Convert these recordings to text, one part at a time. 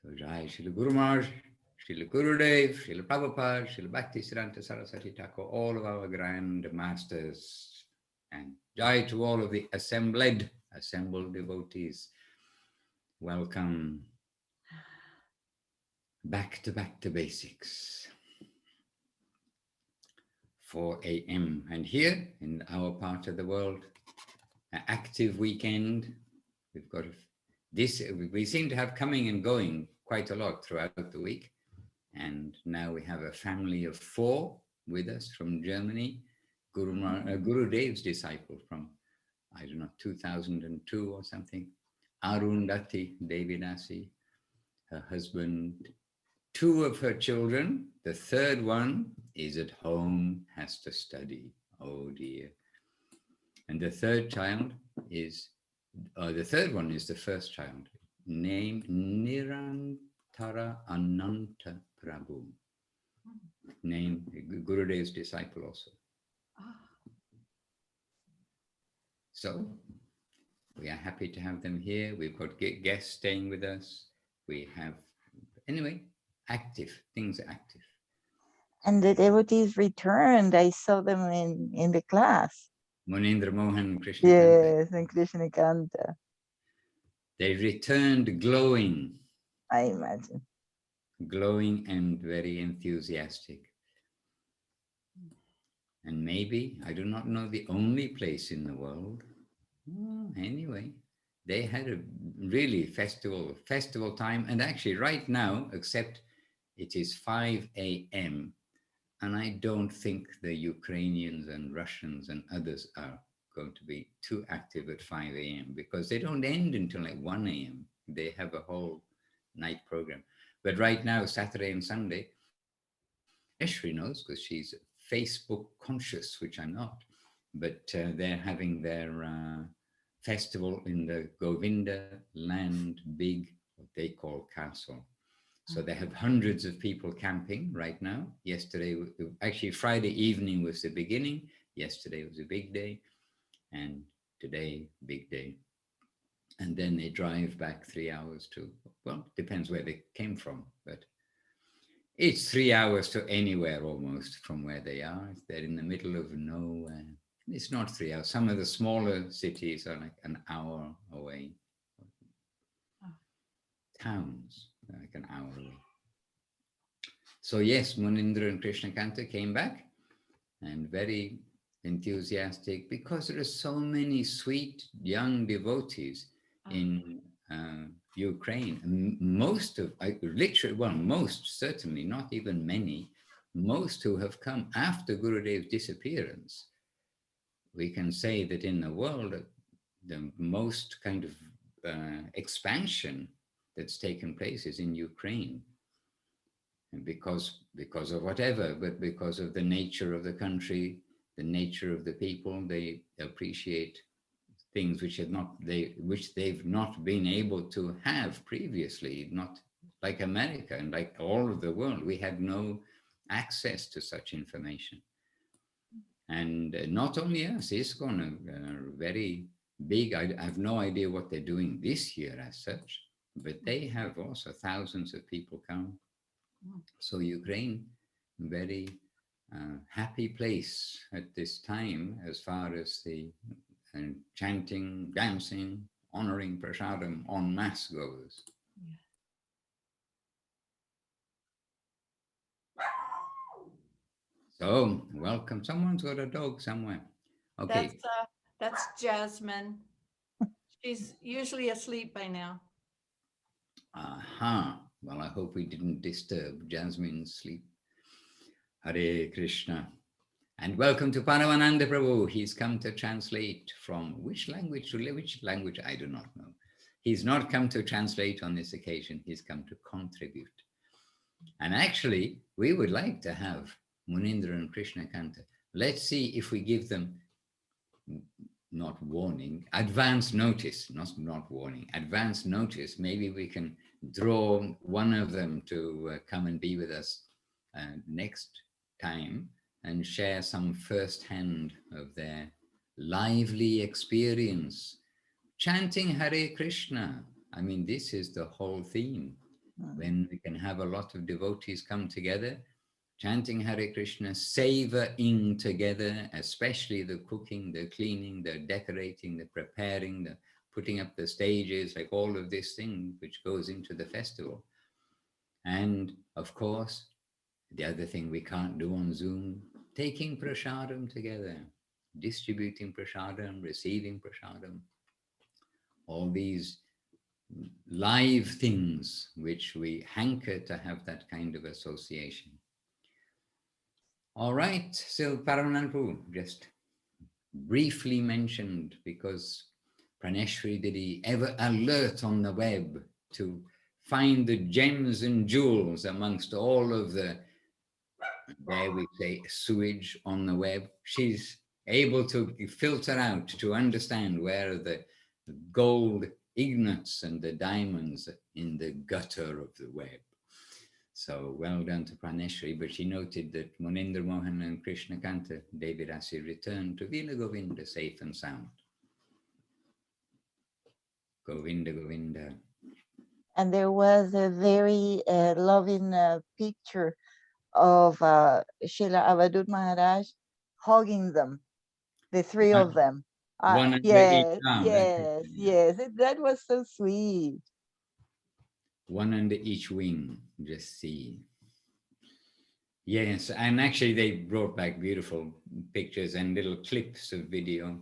So Jai Srila Guru Maharaj, Srila Gurudev, Srila Prabhupada, Srila Bhaktisiddhanta Saraswati Thakur, all of our grand masters, and Jai to all of the assembled devotees. Welcome back to basics. 4 a.m. and here in our part of the world, an active weekend. We've got this, we seem to have coming and going quite a lot throughout the week. And now we have a family of 4 with us from Germany. Gurudev's disciple from, I don't know, 2002 or something. Arundhati Devidasi, her husband, 2 of her children. The third one is at home, has to study. Oh dear. And the third child is, the third one is the first child, named Nirantara Ananta Prabhu. Name Gurudev's disciple also. So we are happy to have them here. We've got guests staying with us. We have, anyway, active, things are active. And the devotees returned. I saw them in the class. Munindra Mohan, Kṛṣṇa. Yes, and Kṛṣṇa Kanta. They returned glowing. I imagine. Glowing and very enthusiastic. And maybe, I do not know the only place in the world. Well, anyway, they had a really festival time. And actually right now, except it is 5 a.m. and I don't think the Ukrainians and Russians and others are going to be too active at 5 a.m. because they don't end until like 1 a.m. They have a whole night program. But right now, Saturday and Sunday, Eshri knows because she's Facebook conscious, which I'm not, but they're having their festival in the Govinda land, big, what they call castle. So they have hundreds of people camping right now. Yesterday, actually Friday evening was the beginning. Yesterday was a big day. And today, big day. And then they drive back 3 hours to, well, depends where they came from, but it's 3 hours to anywhere almost from where they are. They're in the middle of nowhere. It's not 3 hours. Some of the smaller cities are like an hour away. Towns are like an hour away. So yes, Munindra and Kṛṣṇa Kanta came back and very enthusiastic because there are so many sweet young devotees in Ukraine. And most of, literally, well, most certainly, not even many, most who have come after Gurudev's disappearance. We can say that in the world, the most kind of expansion that's taken place is in Ukraine. And because of whatever, but because of the nature of the country, the nature of the people, they appreciate things which they've not been able to have previously, not like America and like all of the world. We had no access to such information. And not only us, ISKCON are very big. I have no idea what they're doing this year as such, but they have also thousands of people come. So Ukraine, very happy place at this time as far as the chanting, dancing, honoring prasadam en masse goes. So welcome. Someone's got a dog somewhere. Okay. That's Jasmine. She's usually asleep by now. Aha. Well, I hope we didn't disturb Jasmine's sleep. Hare Krishna. And welcome to Paramananda Prabhu. He's come to translate from which language to which language, I do not know. He's not come to translate on this occasion. He's come to contribute. And actually, we would like to have Munindra and Kṛṣṇa Kanta. Let's see if we give them, not warning, advance notice, not warning, advance notice. Maybe we can draw one of them to come and be with us next time and share some first-hand of their lively experience. Chanting Hare Krishna. I mean, this is the whole theme. when we can have a lot of devotees come together, chanting Hare Krishna, savoring together, especially the cooking, the cleaning, the decorating, the preparing, the putting up the stages, like all of this thing which goes into the festival. And of course, the other thing we can't do on Zoom, taking prasadam together, distributing prasadam, receiving prasadam, all these live things which we hanker to have that kind of association. All right, so Paramananpu just briefly mentioned, because Praneshri, did he ever alert on the web to find the gems and jewels amongst all of the, dare we say, sewage on the web? She's able to filter out, to understand where are the gold ingots and the diamonds in the gutter of the web. So well done to Praneshri, but she noted that Munindra Mohan and Krishna Kanta, Devidasi, returned to Vila Govinda safe and sound. Govinda, Govinda. And there was a very loving picture of Srila Avadut Maharaj hugging them, the three of them. One under each Yes, arm. yes, yes. That was so sweet. One under each wing, just see. Yes, and actually they brought back beautiful pictures and little clips of video.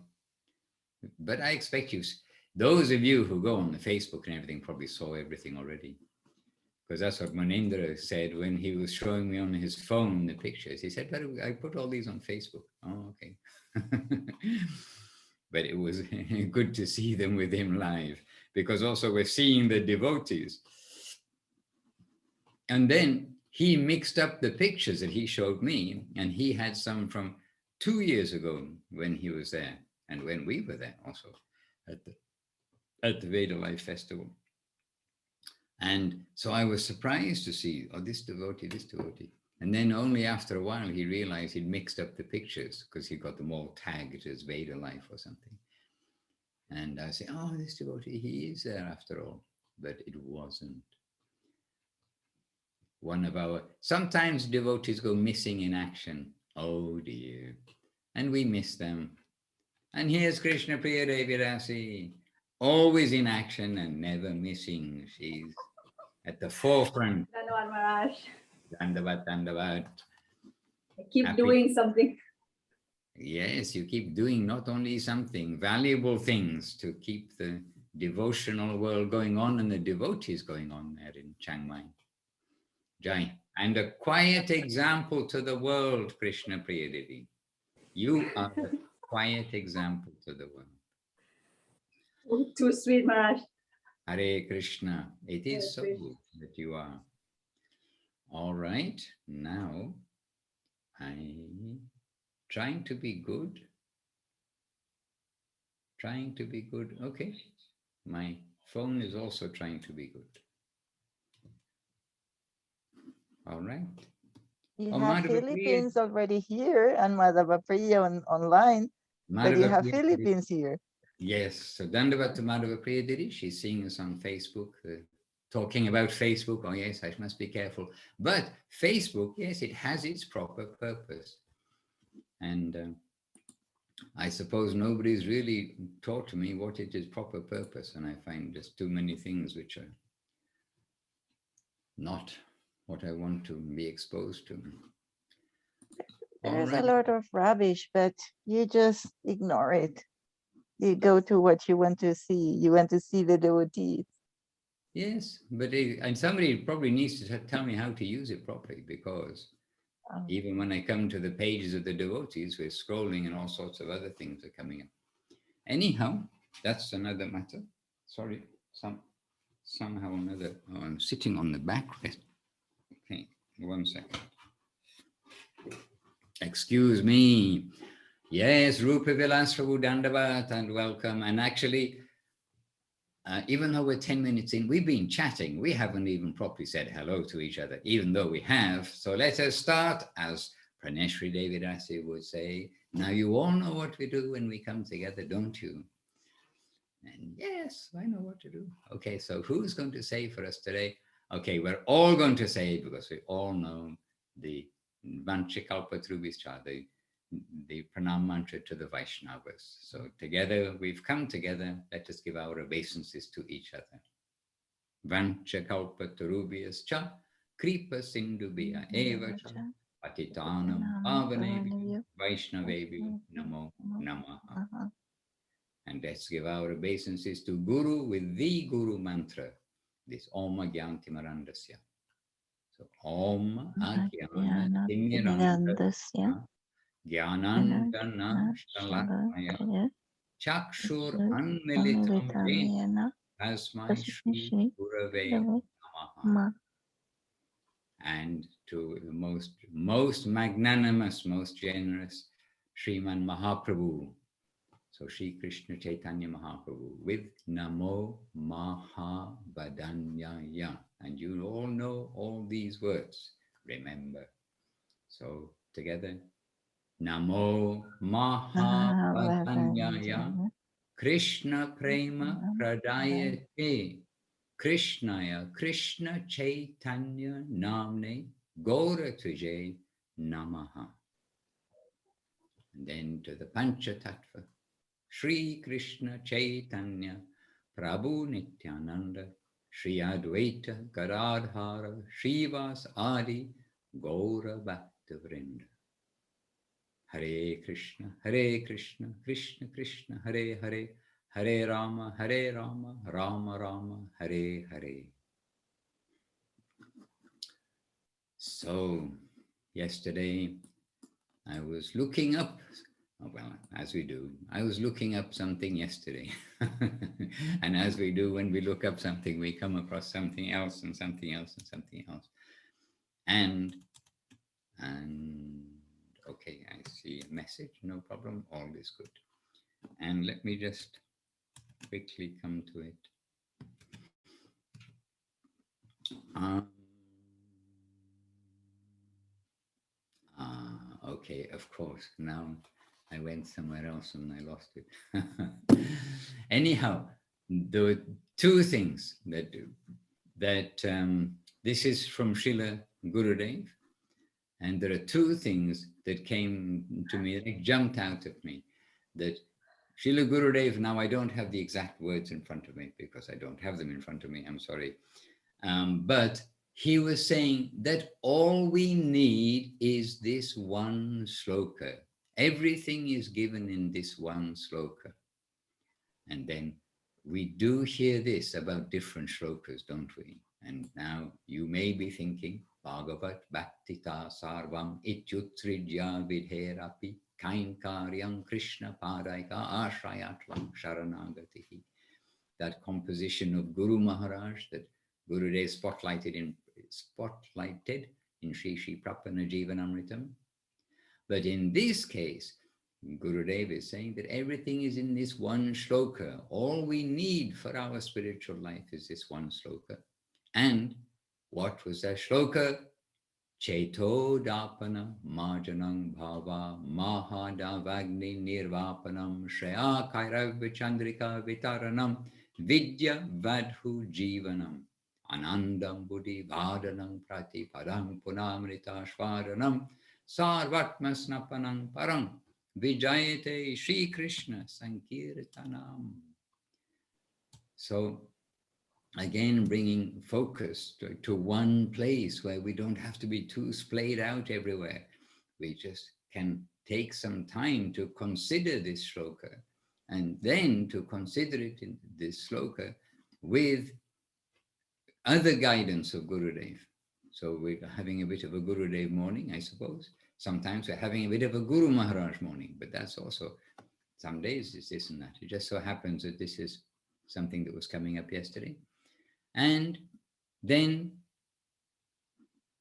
But I expect you, those of you who go on the Facebook and everything probably saw everything already. Because that's what Munindra said when he was showing me on his phone the pictures. He said, but I put all these on Facebook. Oh, okay. But it was good to see them with him live, because also we're seeing the devotees. And then he mixed up the pictures that he showed me, and he had some from 2 years ago when he was there, and when we were there also at the Veda Life Festival. And so I was surprised to see, oh, this devotee. And then only after a while he realized he'd mixed up the pictures, because he got them all tagged as Veda Life or something. And I said, oh, this devotee, he is there after all. But it wasn't. Sometimes devotees go missing in action. Oh dear. And we miss them. And here's Krishna Priya Devidasi, always in action and never missing. She's at the forefront. Dhanavad Maharaj. Dandavat, Dandavat. I keep doing something. Yes, you keep doing not only something, valuable things to keep the devotional world going on and the devotees going on there in Chiang Mai. Jai. And a quiet example to the world, Krishna Priya Devi. You are a quiet example to the world. Oh, too sweet, Maharaj. Hare Krishna. It is so Krishna. good that you are. All right. Now, I'm trying to be good. Trying to be good. Okay. My phone is also trying to be good. All right. You Oh, have Madhava Philippines already here and Madhava Priya online, but you have Priya, Philippines here. yes, so Dandavat to Madhava Priya Didi. She's seeing us on Facebook, talking about Facebook. Oh yes, I must be careful. But Facebook, yes, it has its proper purpose. And I suppose nobody's really taught to me what it is proper purpose. And I find just too many things which are not what I want to be exposed to. There's a lot of rubbish, but you just ignore it. You go to what you want to see. You want to see the devotees. Yes, but and somebody probably needs to tell me how to use it properly, because even when I come to the pages of the devotees, we're scrolling and all sorts of other things are coming up. Anyhow, that's another matter. Sorry, somehow or another. Oh, I'm sitting on the backrest. Okay, 1 second. Excuse me. Yes, Rupa Vilas Prabhu Dandavat, and welcome. And actually, even though we're 10 minutes in, we've been chatting. We haven't even properly said hello to each other, even though we have. So let us start, as Praneshri Devidasi would say. Now you all know what we do when we come together, don't you? And yes, I know what to do. Okay, so who's going to say for us today? Okay, we're all going to say it because we all know the Vanchakalpatarubhyascha, the pranam mantra to the Vaishnavas. So together, we've come together. Let us give our obeisances to each other. Vanchakalpatarubhyascha, kripa sindhubhya eva cha, patitanam pavanebhyo Vaishnavebhyo namo namaha. And let's give our obeisances to Guru with the Guru mantra, this Om Agyantimirandasya. So Om Agyantimirandasya Gyanandana Shalakmaya Chakshur Anmilitam Jena Tasmai Shri Gurave Namaha. And to the most magnanimous, most generous Sriman Mahaprabhu. So Shri Krishna Chaitanya Mahaprabhu with Namo Mahabhadanyaya. And you all know all these words. Remember. So together. Namo Mahabhadanyaya Krishna Prema Pradayate Krishnaya Krishna Chaitanya Namne Gaura Tuje Namaha. And then to the Pancha Tattva. Shri Krishna Chaitanya Prabhu Nityananda Shri Advaita Gadadhara Shrivas Adi Gaura Bhakta Vrinda. Hare Krishna, Krishna Krishna, Hare Hare, Hare Rama, Rama Rama, Hare Hare. So, yesterday I was looking up, well, as we do, I was looking up something yesterday. And as we do, when we look up something, we come across something else and something else and something else. And okay, I see a message, no problem, all is good. And let me just quickly come to it. Okay, of course, now I went somewhere else and I lost it. Anyhow, there were two things that this is from Srila Gurudev. And there are two things that came to me, that jumped out at me, that Srila Gurudev, now I don't have the exact words in front of me because I don't have them in front of me, I'm sorry. But he was saying that all we need is this one sloka. Everything is given in this one sloka. And then we do hear this about different slokas, don't we? And now you may be thinking, Bhagavat Bhaktita Sarvam Ityutsridya Vidherapi Kain Karyam Krishna Padaika Ashrayatvam Sharanagatihi. That composition of Guru Maharaj that Gurudev spotlighted in Shri Shri Prapana Jivanamritam. But in this case, Gurudev is saying that everything is in this one shloka. All we need for our spiritual life is this one shloka. And what was that shloka? Cheto dapana marjanam bhava mahadavagni nirvapanam shreya kairavya chandrika vitaranam vidya vadhu jivanam anandam buddhi vadanam pratipadam punamrita shvaranam sarvatma snapanam param vijayate Shri Krishna sankirtanam. So again, bringing focus to one place where we don't have to be too splayed out everywhere. We just can take some time to consider this shloka and then to consider it in this shloka with other guidance of Gurudev. So we're having a bit of a Gurudev morning, I suppose. Sometimes we're having a bit of a Guru Maharaj morning, but that's also, some days it's this and that. It just so happens that this is something that was coming up yesterday. And then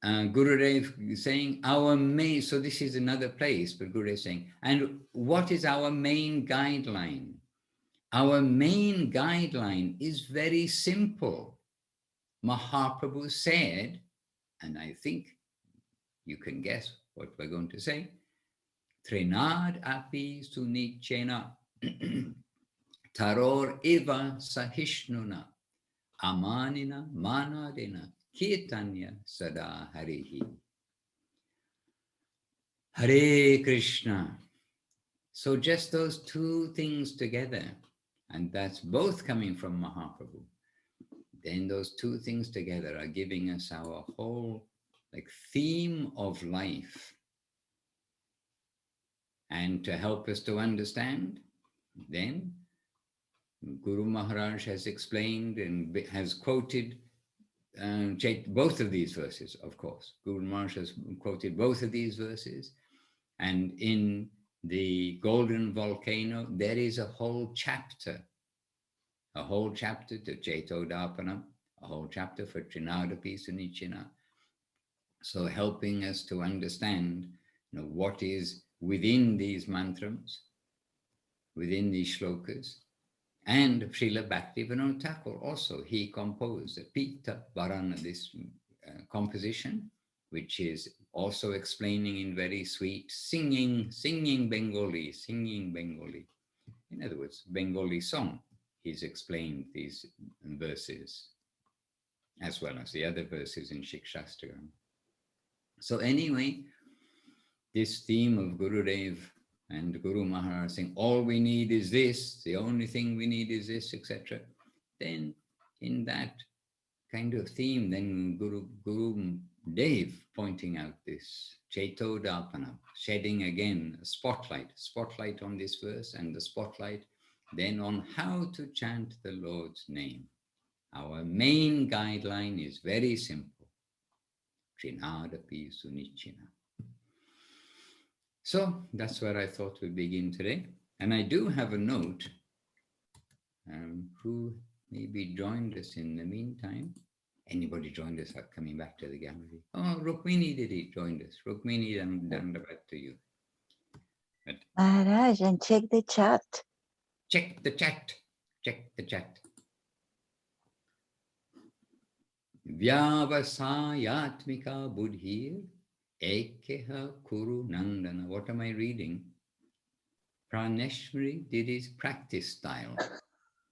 Gurudev is saying our main, so this is another place, but Gurudev is saying, and what is our main guideline? Our main guideline is very simple. Mahaprabhu said, and I think you can guess what we're going to say, Trinad api sunichena taror iva sahishnuna amanina manadina Kirtanya Sada Harihi. Hare Krishna. So just those two things together, and that's both coming from Mahaprabhu. Then those two things together are giving us our whole theme of life. And to help us to understand, then Guru Maharaj has explained and has quoted both of these verses, of course. Guru Maharaj has quoted both of these verses. And in the Golden Volcano, there is a whole chapter to Cheto Darpanam, a whole chapter for Trinadapi Sunichina. So helping us to understand what is within these mantras, within these shlokas. And Srila Bhaktivinoda Thakur also, he composed a Pita Varana, this composition, which is also explaining in very sweet singing Bengali. In other words, Bengali song. He's explained these verses, as well as the other verses in Shikshastra. So anyway, this theme of Gurudev and Guru Maharaj saying, all we need is this, the only thing we need is this, etc. Then in that kind of theme, then Guru Dev pointing out this Cheto Darpana, shedding again a spotlight on this verse, and the spotlight then on how to chant the Lord's name. Our main guideline is very simple. Trinadapi Sunichina. So that's where I thought we'd begin today. And I do have a note who maybe joined us in the meantime. Anybody joined us coming back to the gallery? Oh, Rukmini did it, joined us. Rukmini, I'm back to you. But Maharaj, and check the chat. Check the chat. Vyavasayatmika buddhir ekeha kuru nandana. What am I reading? Praneshwari did his practice style.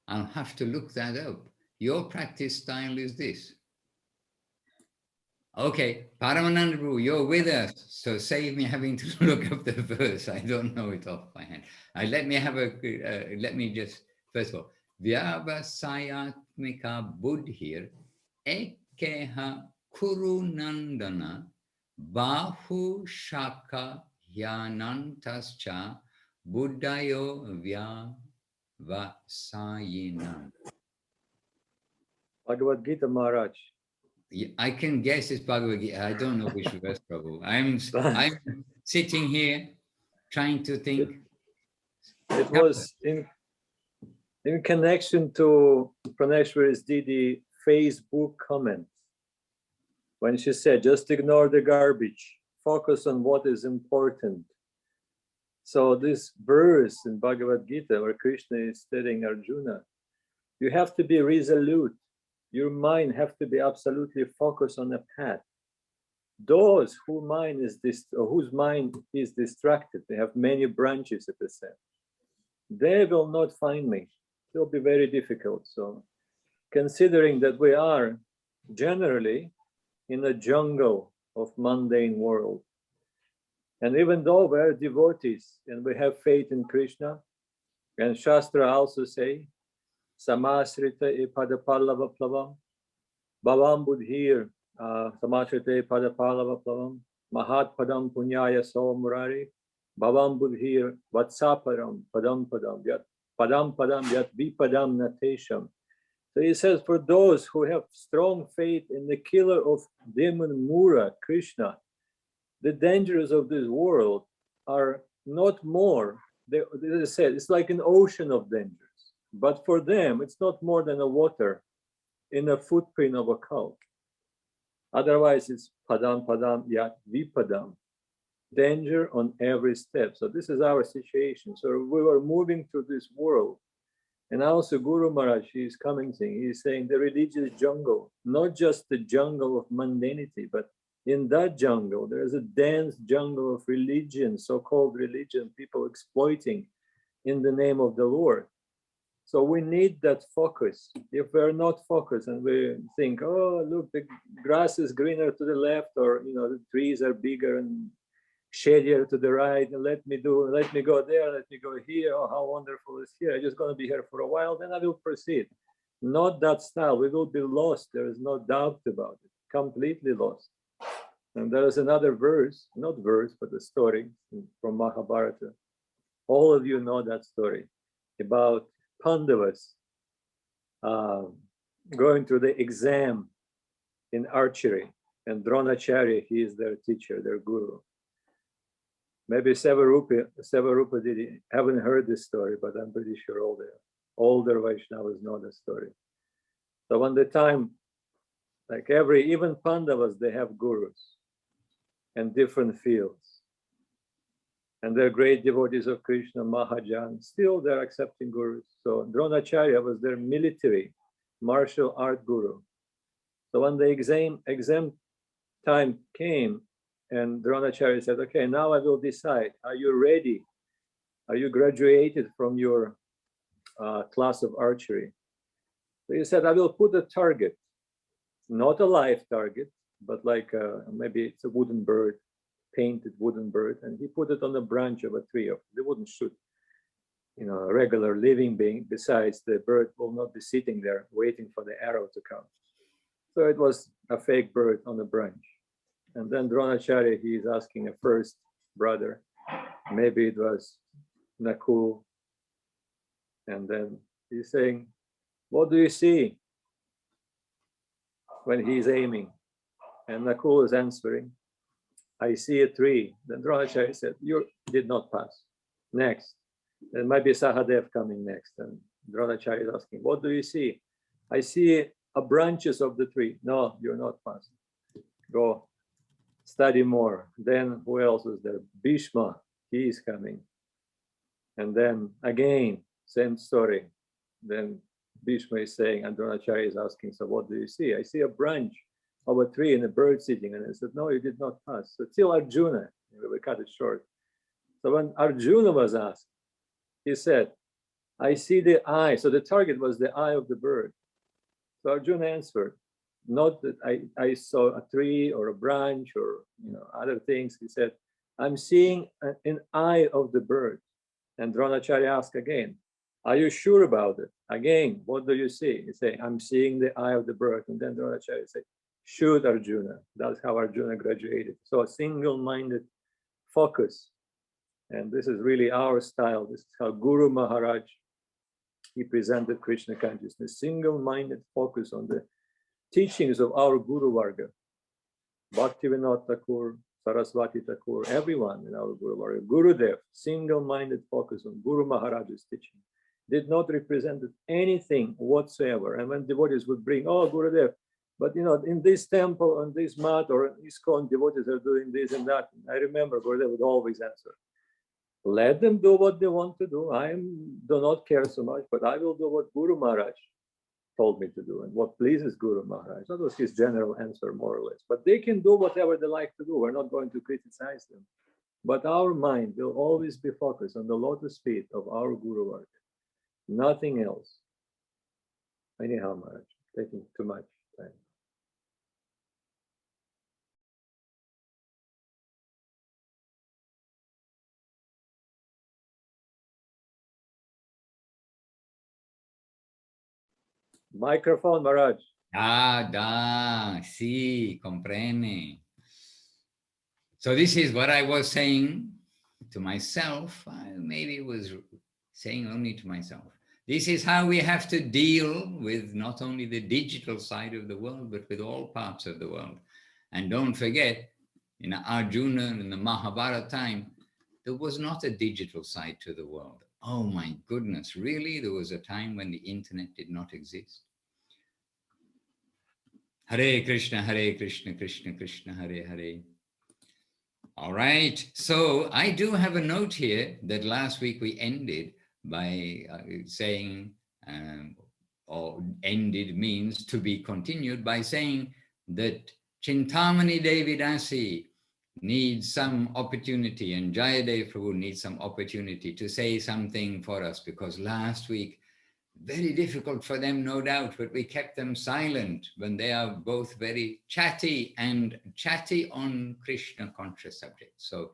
I'll have to look that up. Your practice style is this. Okay, Paramananda Prabhu, you're with us, so save me having to look up the verse. I don't know it off by hand. Let me just, first of all, Vyavasayatmika buddhir ekeha kuru nandana bahu shaka hyanantascha buddhayo vyavasayina. Bhagavad Gita, Maharaj. I can guess it's Bhagavad Gita. I don't know which verse, Prabhu. I'm sitting here trying to think. It was in connection to Praneshwari's Didi Facebook comment, when she said, just ignore the garbage, focus on what is important. So this verse in Bhagavad Gita, where Krishna is telling Arjuna, you have to be resolute. Your mind have to be absolutely focused on a path. Those whose mind is distracted, they have many branches at the center. They will not find me. It will be very difficult. So considering that we are generally in a jungle of mundane world, and even though we are devotees and we have faith in Krishna, and Shastra also say, Samasrita e padapallava plavam, bhavam buddhir, Samasrita e padapallava plavam, mahat padam punyaya so murari, bhavam buddhir vatsaparam padam yat padam yat vipadam natesham. So he says, for those who have strong faith in the killer of demon Mura, Krishna, the dangers of this world are not more, they said, it's like an ocean of dangers. But for them, it's not more than a water in a footprint of a cow. Otherwise, it's padam yat vipadam, danger on every step. So this is our situation. So we were moving through this world. And also Guru Maharaj, he's commenting, he's saying the religious jungle, not just the jungle of mundanity, but in that jungle, there is a dense jungle of religion, so-called religion, people exploiting in the name of the Lord. So we need that focus. If we're not focused and we think, oh, look, the grass is greener to the left, or the trees are bigger and shadier to the right, and let me go there, let me go here, oh, how wonderful is here, I'm just going to be here for a while, then I will proceed. Not that style. We will be lost. There is no doubt about it. Completely lost. And there is another verse, not verse, but a story from Mahabharata. All of you know that story about Pandavas going to the exam in archery, and Dronacharya, he is their teacher, their guru. Maybe Sevarupa haven't heard this story, but I'm pretty sure older Vaishnavas know the story. So when the time, like even Pandavas, they have gurus in different fields. And they're great devotees of Krishna, Mahajan. Still, they're accepting gurus. So Dronacharya was their military martial art guru. So when the exam time came, and Dronacharya said, okay, now I will decide. Are you ready? Are you graduated from your class of archery? So he said, I will put a target, not a live target, but like maybe it's a wooden bird, painted wooden bird, and he put it on the branch of a tree. They wouldn't shoot, a regular living being. Besides, the bird will not be sitting there waiting for the arrow to come. So it was a fake bird on the branch. And then Dronacharya, he is asking a first brother, maybe it was Nakul, and then he's saying, what do you see when he's aiming? And Nakul is answering, I see a tree. Then Dronacharya said, you did not pass. Next. There might be Sahadev coming next. And Dronacharya is asking, what do you see? I see branches of the tree. No, you're not passing. Go study more. Then who else was there? Bhishma, he is coming. And then again, same story. Then Bhishma is saying, and Dronacharya is asking, so what do you see? I see a branch of a tree and a bird sitting. And I said, no, you did not pass. So till Arjuna, we cut it short. So when Arjuna was asked, he said, I see the eye. So the target was the eye of the bird. So Arjuna answered, not that I saw a tree or a branch or other things. He said, I'm seeing an eye of the bird. And Dronacharya asked again, are you sure about it? Again, what do you see? He said, I'm seeing the eye of the bird. And then Dronacharya said, shoot Arjuna. That's how Arjuna graduated. So a single-minded focus. And this is really our style. This is how Guru Maharaj, he presented Krishna consciousness, single-minded focus on the teachings of our Guru Varga. Bhaktivinoda Thakur, Saraswati Thakur, everyone in our Guru Varga. Gurudev, single-minded focus on Guru Maharaj's teaching. Did not represent anything whatsoever. And when devotees would bring, oh, Gurudev, but in this temple, on this mat, or in ISKCON, devotees are doing this and that. I remember Gurudev would always answer, let them do what they want to do. I do not care so much, but I will do what Guru Maharaj told me to do and what pleases Guru Maharaj. That was his general answer, more or less. But they can do whatever they like to do. We're not going to criticize them. But our mind will always be focused on the lotus feet of our Guru Varga. Nothing else. Anyhow, Maharaj, taking too much time. Microphone, Maharaj. Sí, comprende. So this is what I was saying to myself. Maybe it was saying only to myself. This is how we have to deal with not only the digital side of the world, but with all parts of the world. And don't forget, in Arjuna and the Mahabharata time, there was not a digital side to the world. Oh my goodness, really? There was a time when the internet did not exist. Hare Krishna, Krishna Krishna, Hare Hare. All right, so I do have a note here that last week we ended by saying, or ended means to be continued by saying that Chintamani Devidasi needs some opportunity and Jayadev Prabhu needs some opportunity to say something for us, because last week Very difficult for them, no doubt, but we kept them silent when they are both very chatty and chatty on Krishna conscious subjects. So,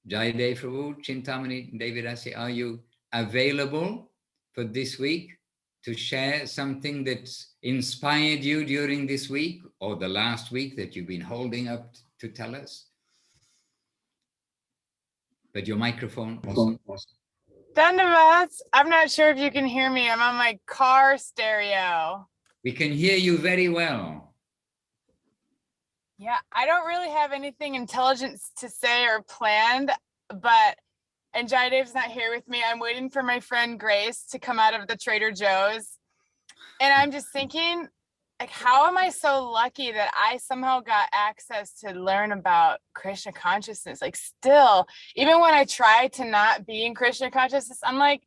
Jayadev Prabhu, Chintamani Devidasi, are you available for this week to share something that's inspired you during this week or the last week that you've been holding up to tell us? But your microphone also. Dandavats, I'm not sure if you can hear me. I'm on my car stereo. We can hear you very well. Yeah, I don't really have anything intelligent to say or planned, and Jayadev's not here with me. I'm waiting for my friend Grace to come out of the Trader Joe's. And I'm just thinking, like, how am I so lucky that I somehow got access to learn about Krishna consciousness? Like, still, even when I try to not be in Krishna consciousness, I'm like,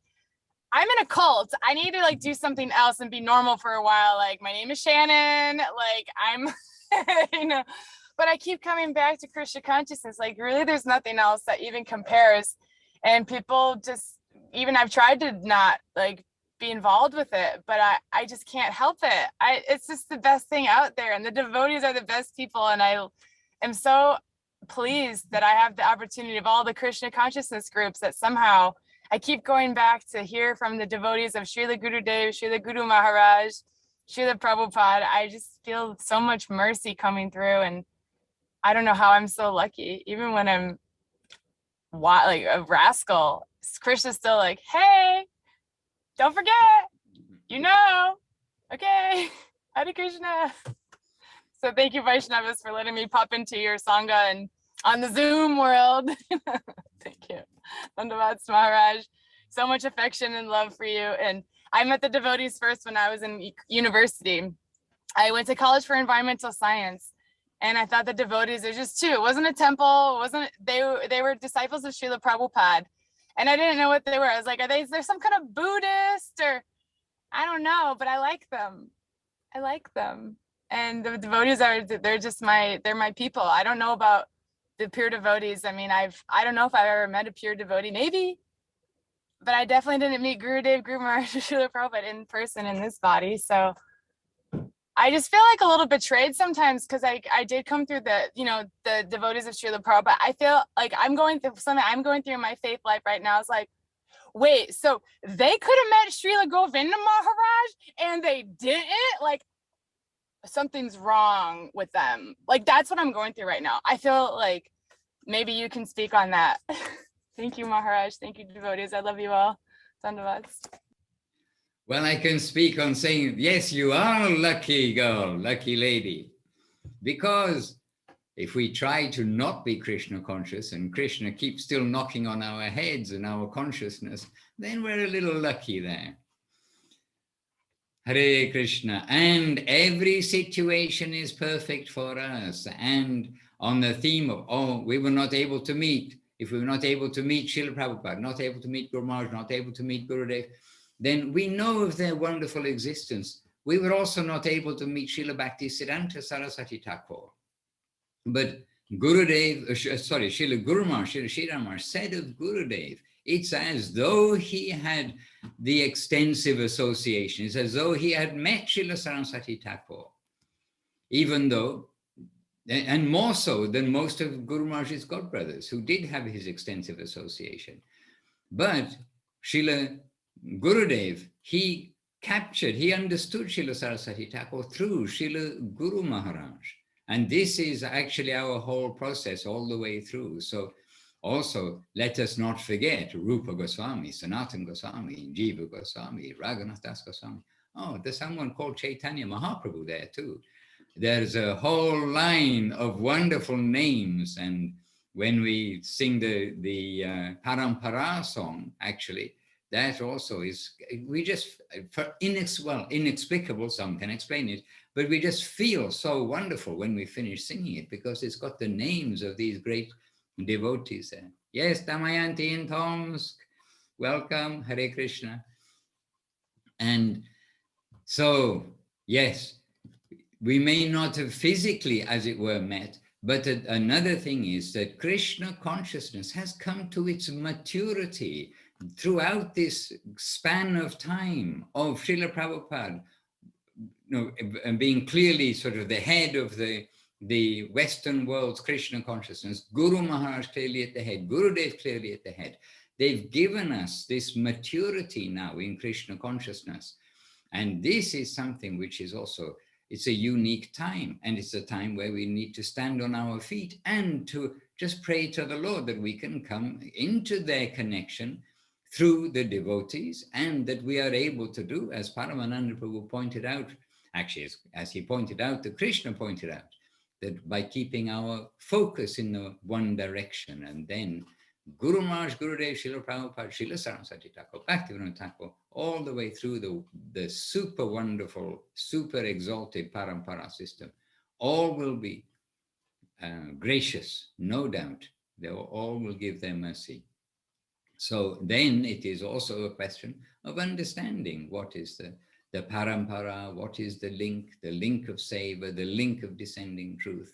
I'm in a cult. I need to like do something else and be normal for a while. Like, my name is Shannon. Like, I'm, you know, but I keep coming back to Krishna consciousness. Like, really, there's nothing else that even compares. And people just, even I've tried to not like be involved with it, but I just can't help it. It's just the best thing out there, and the devotees are the best people, and I am so pleased that I have the opportunity of all the Krishna consciousness groups that somehow I keep going back to hear from the devotees of Srila Gurudev, Srila Guru Maharaj, Srila Prabhupada. I just feel so much mercy coming through, and I don't know how I'm so lucky. Even when I'm like a rascal, Krishna's still like, hey, don't forget, you know, okay, Hare Krishna. So thank you, Vaishnavas, for letting me pop into your Sangha and on the Zoom world. Thank you. Dandavats Maharaj. So much affection and love for you. And I met the devotees first when I was in university. I went to college for environmental science. And I thought the devotees, there's just two. It wasn't a temple. It wasn't, they were disciples of Srila Prabhupada. And I didn't know what they were. I was like, they're some kind of Buddhist or I don't know, but I like them. I like them. And the devotees they're my people. I don't know about the pure devotees. I mean, I don't know if I've ever met a pure devotee, maybe, but I definitely didn't meet Gurudev, Guru Maharaj, Srila Prabhupada in person in this body. So I just feel like a little betrayed sometimes because I did come through the devotees of Srila Prabhupada. I feel like I'm going through something I'm going through in my faith life right now. It's like, wait, so they could have met Srila Govinda Maharaj and they didn't? Like, something's wrong with them. Like, that's what I'm going through right now. I feel like maybe you can speak on that. Thank you, Maharaj. Thank you, devotees. I love you all. Dandavats. Well, I can speak on saying, yes, you are lucky girl, lucky lady. Because if we try to not be Krishna conscious and Krishna keeps still knocking on our heads and our consciousness, then we're a little lucky there. Hare Krishna. And every situation is perfect for us. And on the theme of, we were not able to meet. If we were not able to meet Srila Prabhupada, not able to meet Guru Maharaj, not able to meet Gurudev, then we know of their wonderful existence. We were also not able to meet Srila Bhaktisiddhanta Saraswati Thakur. But Srila Guru Maharaj, Srila Sridhar Maharaj said of Gurudev, it's as though he had the extensive association. It's as though he had met Srila Saraswati Thakur, even though, and more so than most of Guru Maharaj's godbrothers, who did have his extensive association. But Srila Gurudev, he understood Srila Saraswati Thakur through Srila Guru Maharaj. And this is actually our whole process all the way through. So also, let us not forget Rupa Goswami, Sanatana Goswami, Jiva Goswami, Raghunath Das Goswami. Oh, there's someone called Chaitanya Mahaprabhu there too. There's a whole line of wonderful names. And when we sing the Parampara song, actually, that also is, we just, inexplicable, some can explain it, but we just feel so wonderful when we finish singing it because it's got the names of these great devotees there. Yes, Damayanti in Tomsk, welcome, Hare Krishna. And so, yes, we may not have physically, as it were, met, but another thing is that Krishna consciousness has come to its maturity throughout this span of time of Srila Prabhupada, and being clearly sort of the head of the Western world's Krishna consciousness, Guru Maharaj clearly at the head, Gurudev clearly at the head. They've given us this maturity now in Krishna consciousness. And this is something which is also, it's a unique time. And it's a time where we need to stand on our feet and to just pray to the Lord that we can come into their connection through the devotees, and that we are able to do, as Paramananda Prabhu pointed out, actually as he pointed out, that Krishna pointed out, that by keeping our focus in the one direction, and then Guru Maharaj, Gurudev, Srila Prabhupada, Srila Saraswati Thakur, Bhaktivinoda Thakur, all the way through the super wonderful, super exalted Parampara system, all will be gracious, no doubt. They all will give their mercy. So then it is also a question of understanding what is the parampara, what is the link of seva, the link of descending truth.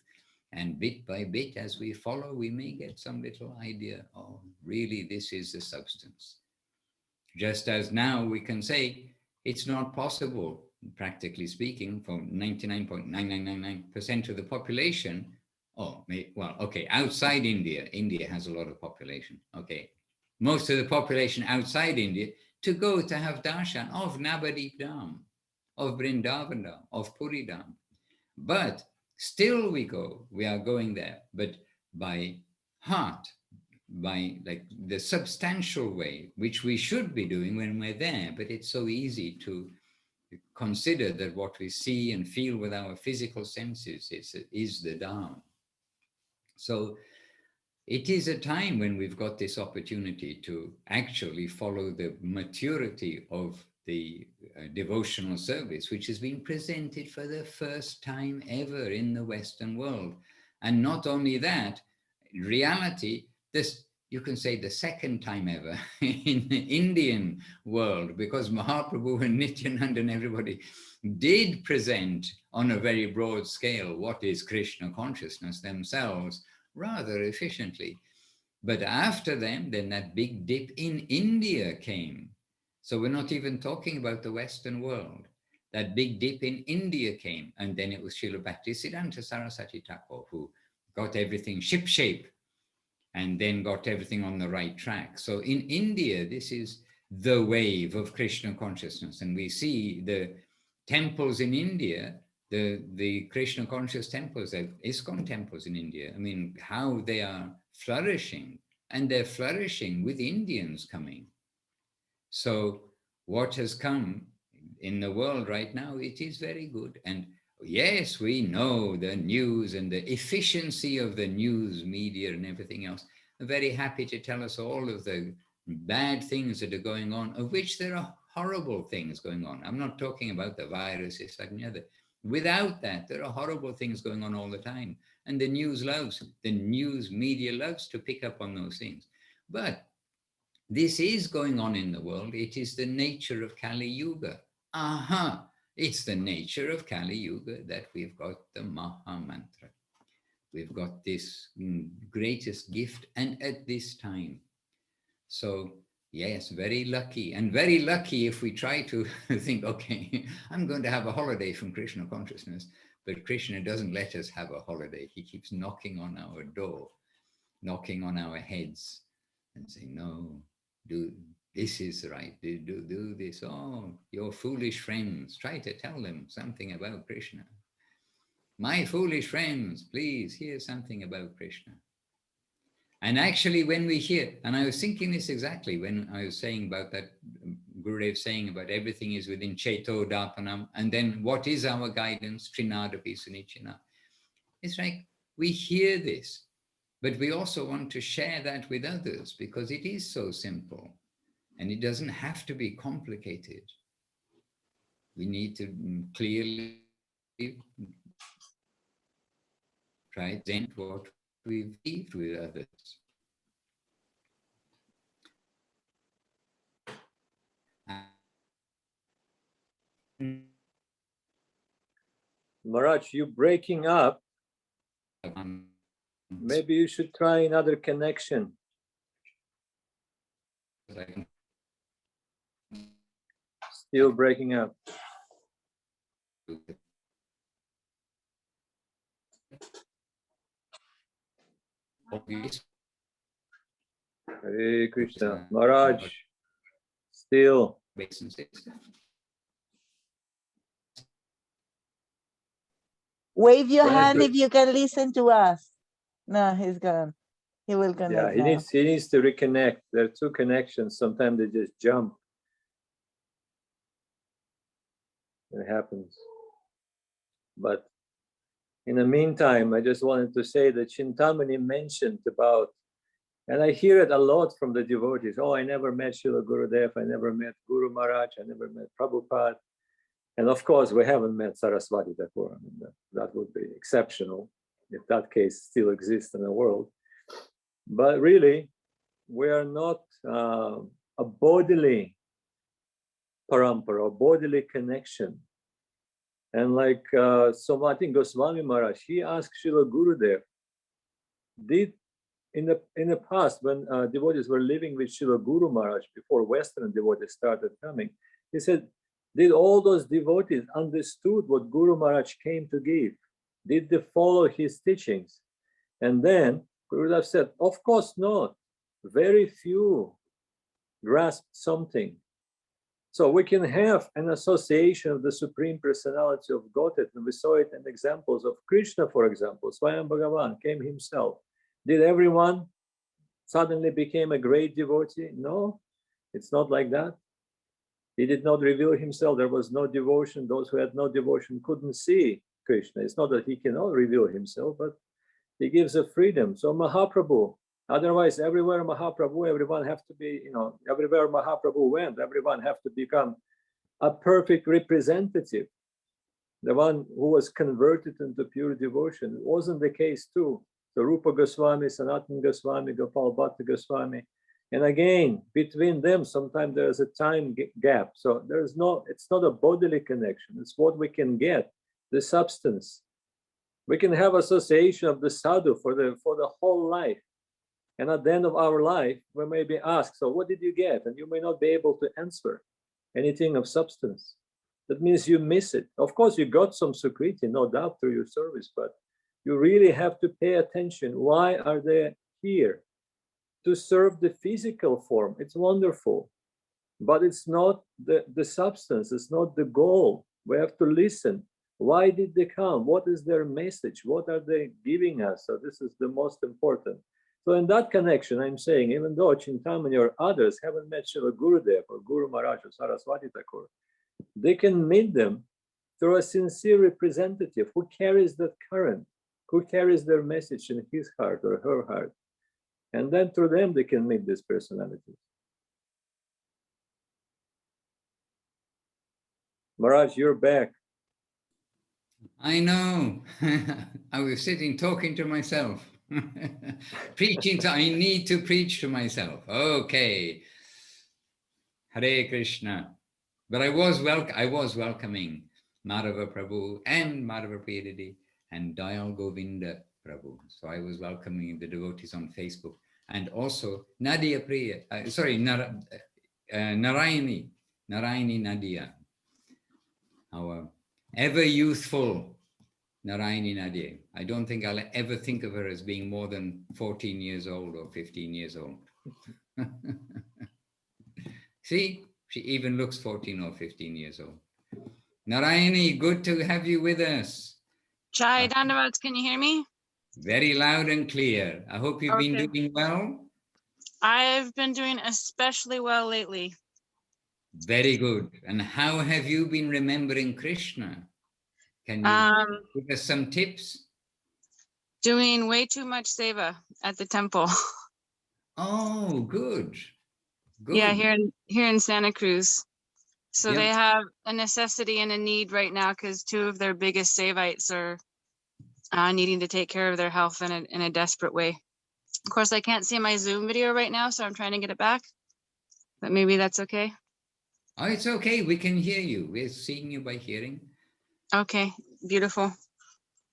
And bit by bit, as we follow, we may get some little idea, oh, really, this is the substance. Just as now we can say, it's not possible, practically speaking, for 99.9999% of the population, outside India, India has a lot of population, okay. Most of the population outside India, to go to have darshan of Navadip Dham, of Vrindavan Dham, of Puri Dham. But still we are going there, but by heart, by like the substantial way, which we should be doing when we're there, but it's so easy to consider that what we see and feel with our physical senses is the Dham. So it is a time when we've got this opportunity to actually follow the maturity of the devotional service, which has been presented for the first time ever in the Western world. And not only that, in reality, this, you can say, the second time ever in the Indian world, because Mahaprabhu and Nityananda and everybody did present on a very broad scale what is Krishna consciousness themselves, rather efficiently. But after them, then that big dip in India came. So we're not even talking about the Western world. That big dip in India came, and then it was Srila Bhaktisiddhanta Saraswati Thakur who got everything shipshape and then got everything on the right track. So in India, this is the wave of Krishna consciousness. And we see the temples in India, the Krishna conscious temples, the ISKCON temples in India, I mean, how they are flourishing, and they're flourishing with Indians coming. So what has come in the world right now, it is very good. And yes, we know the news and the efficiency of the news media and everything else are very happy to tell us all of the bad things that are going on, of which there are horrible things going on. I'm not talking about the virus, it's like another. Without that, there are horrible things going on all the time. And the news media loves to pick up on those things. But this is going on in the world. It is the nature of Kali Yuga. It's the nature of Kali Yuga that we've got the Maha Mantra. We've got this greatest gift, and at this time. So yes, very lucky, and very lucky if we try to think, okay, I'm going to have a holiday from Krishna consciousness, but Krishna doesn't let us have a holiday. He keeps knocking on our door, knocking on our heads and saying, no, this is right, do this. Oh, your foolish friends, try to tell them something about Krishna. My foolish friends, please hear something about Krishna. And actually when we hear, and I was thinking this exactly when I was saying about that, Gurudev saying about everything is within Cheto Dapanam, and then what is our guidance? Trinadapi Sunichina. It's like we hear this, but we also want to share that with others because it is so simple and it doesn't have to be complicated. We need to clearly try to present what we've lived with others. Maharaj, you're breaking up. Maybe you should try another connection. Still breaking up. Hare Krishna. Maharaj, still. Wave your Trying hand to- if you can listen to us. No, he's gone. He will Yeah, connect he now. needs to reconnect. There are two connections. Sometimes they just jump. It happens. But in the meantime, I just wanted to say that Chintamani mentioned about, and I hear it a lot from the devotees. Oh, I never met Srila Gurudev. I never met Guru Maharaj. I never met Prabhupada. And of course, we haven't met Saraswati Thakur. I mean, that would be exceptional if that case still exists in the world. But really, we are not a bodily parampara, a bodily connection. And like Somatin Goswami Maharaj, he asked Srila Gurudev, did in the past when devotees were living with Srila Guru Maharaj before Western devotees started coming, he said, did all those devotees understood what Guru Maharaj came to give? Did they follow his teachings? And then Gurudev said, of course not. Very few grasped something. So we can have an association of the Supreme Personality of Godhead, and we saw it in examples of Krishna, for example. Swayam Bhagavan came himself. Did everyone suddenly became a great devotee? No, it's not like that. He did not reveal himself. There was no devotion. Those who had no devotion couldn't see Krishna. It's not that he cannot reveal himself, but he gives a freedom. So Mahaprabhu, otherwise everywhere Mahaprabhu, everyone have to be, everywhere Mahaprabhu went, everyone have to become a perfect representative. The one who was converted into pure devotion. It wasn't the case too. So Rupa Goswami, Sanatana Goswami, Gopal Bhatta Goswami. And again, between them, sometimes there's a time gap. So it's not a bodily connection. It's what we can get, the substance. We can have association of the sadhu for the whole life. And at the end of our life, we may be asked, so what did you get? And you may not be able to answer anything of substance. That means you miss it. Of course, you got some sukriti, no doubt, through your service, but you really have to pay attention. Why are they here? To serve the physical form. It's wonderful, but it's not the substance. It's not the goal. We have to listen. Why did they come? What is their message? What are they giving us? So this is the most important. So in that connection, I'm saying, even though Chintamani or others haven't met Srila Gurudev or Guru Maharaj or Saraswati Thakur, they can meet them through a sincere representative who carries that current, who carries their message in his heart or her heart. And then through them, they can meet this personality. Maharaj, you're back. I know. I was sitting talking to myself. Preaching, I need to preach to myself. Okay. Hare Krishna. But I was welcoming Madhava Prabhu and Madhava Priyadidi and Dayal Govinda Prabhu. So I was welcoming the devotees on Facebook, and also Nadia Priya, Narayani Nadia, our ever youthful Narayani Nadia. I don't think I'll ever think of her as being more than 14 years old or 15 years old. See, she even looks 14 or 15 years old. Narayani, good to have you with us. Jai Dandavats, can you hear me? Very loud and clear. I hope you've been doing well. I've been doing especially well lately. Very good. And how have you been remembering Krishna? Can you give us some tips? Doing way too much seva at the temple. Oh, good. Good. Yeah, here in Santa Cruz. So Yeah. they have a necessity and a need right now because two of their biggest Savites are needing to take care of their health in a desperate way. Of course, I can't see my Zoom video right now, so I'm trying to get it back. But maybe that's okay. Oh, it's okay. We can hear you. We're seeing you by hearing. Okay, beautiful.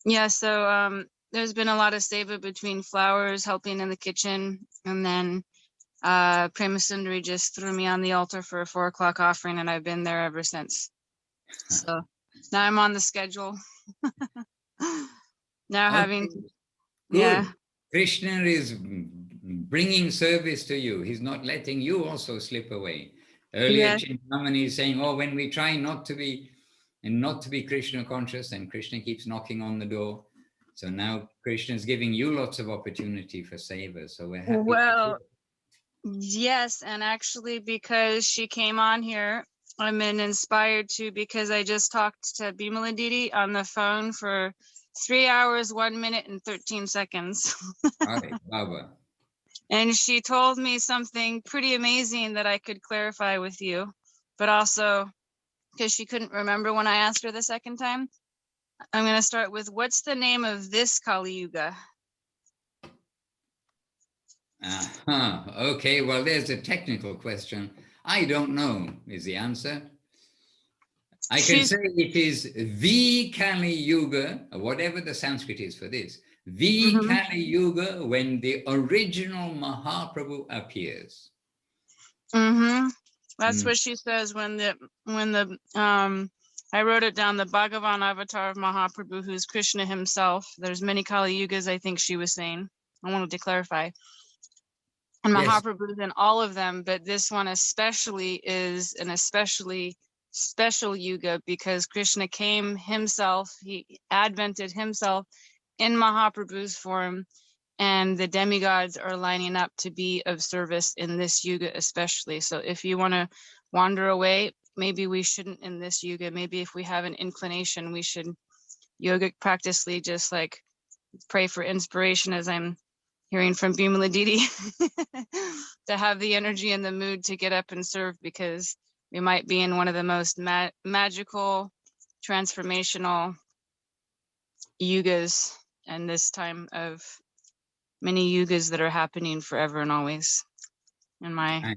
Yeah, so there's been a lot of seva between flowers, helping in the kitchen, and then Prema Sundari just threw me on the altar for a 4 o'clock offering, and I've been there ever since. So now I'm on the schedule. Now having, Good. yeah, Krishna is bringing service to you. He's not letting you also slip away. Earlier, yeah, Chintamani is saying, oh, when we try not to be Krishna conscious, and Krishna keeps knocking on the door. So now Krishna is giving you lots of opportunity for seva. So we're happy. well, yes, and actually because she came on here, I'm inspired to, because I just talked to Bimala Didi on the phone for 3 hours, 1 minute and 13 seconds. Hare Baba. And she told me something pretty amazing that I could clarify with you, but also because she couldn't remember when I asked her the second time. I'm going to start with, what's the name of this Kali Yuga? Okay, well, there's a technical question. I don't know is the answer. I can say it is the Kali Yuga, or whatever the Sanskrit is for this, the Kali Yuga, when the original Mahaprabhu appears. That's what she says when the I wrote it down, the Bhagavan avatar of Mahaprabhu, who's Krishna himself. There's many Kali Yugas, I think she was saying. I wanted to clarify. And Yes. Mahaprabhu is in all of them, but this one especially is an especially special yuga because Krishna came himself, he advented himself in Mahaprabhu's form, and the demigods are lining up to be of service in this yuga especially. So if you want to wander away, maybe we shouldn't in this yuga. Maybe if we have an inclination, we should yogic practically just like pray for inspiration, as I'm hearing from Bimala Didi, to have the energy and the mood to get up and serve, because we might be in one of the most magical, transformational yugas, and this time of many yugas that are happening forever and always. In my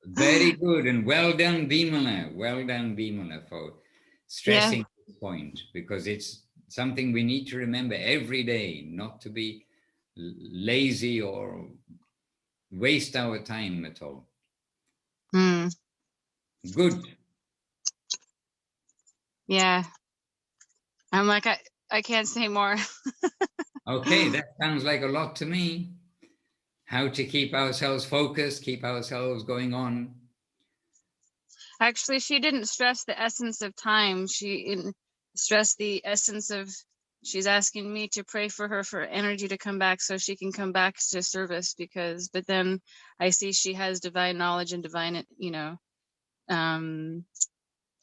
Very good, and well done, Bimala. Well done, Bimala, for stressing this point, because it's something we need to remember every day, not to be lazy or waste our time at all. Good. Yeah. I'm like, I can't say more. Okay, that sounds like a lot to me. How to keep ourselves focused, keep ourselves going on. Actually, she didn't stress the essence of time. She stressed the essence of, she's asking me to pray for her for energy to come back so she can come back to service, because, but then I see she has divine knowledge and divine, you know,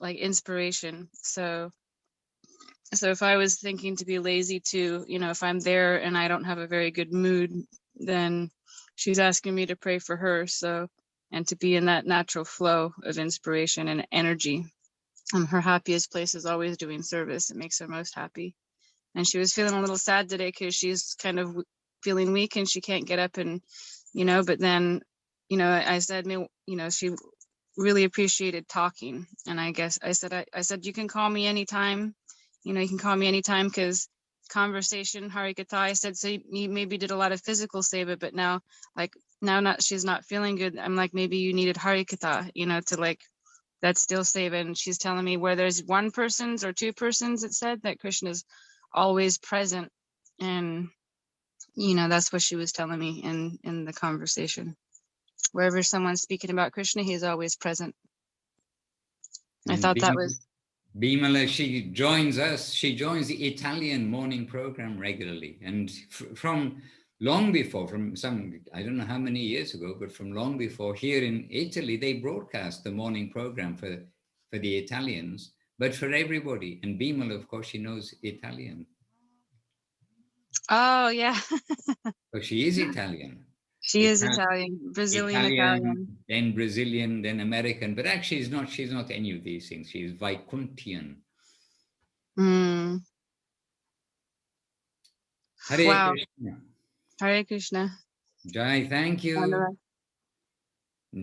like inspiration. So if I was thinking to be lazy to, you know, if I'm there and I don't have a very good mood, then she's asking me to pray for her. So, and to be in that natural flow of inspiration and energy. Her happiest place is always doing service. It makes her most happy. And she was feeling a little sad today because she's kind of feeling weak and she can't get up and, you know, but then, you know, I said, you know, she really appreciated talking. And I guess I said, you can call me anytime. You know, you can call me anytime, because conversation, Harikatha, I said, so you maybe did a lot of physical seva, but now, like, she's not feeling good. I'm like, maybe you needed Harikatha, you know, to like, that's still seva. And she's telling me where there's one person's or two persons, it said that Krishna is always present. And, you know, that's what she was telling me in the conversation. Wherever someone's speaking about Krishna, he's always present. I thought that was... Bimala, she joins us. She joins the Italian morning program regularly. And from long before, from some, I don't know how many years ago, but from long before, here in Italy, they broadcast the morning program for the Italians, but for everybody. And Bimala, of course, she knows Italian. Oh, yeah. So she is Italian. She is Italian, Brazilian, then Brazilian, then American, but actually she's not any of these things. She's Vaikuntian. Wow. Hare Krishna. Hare Krishna. Jai, thank you.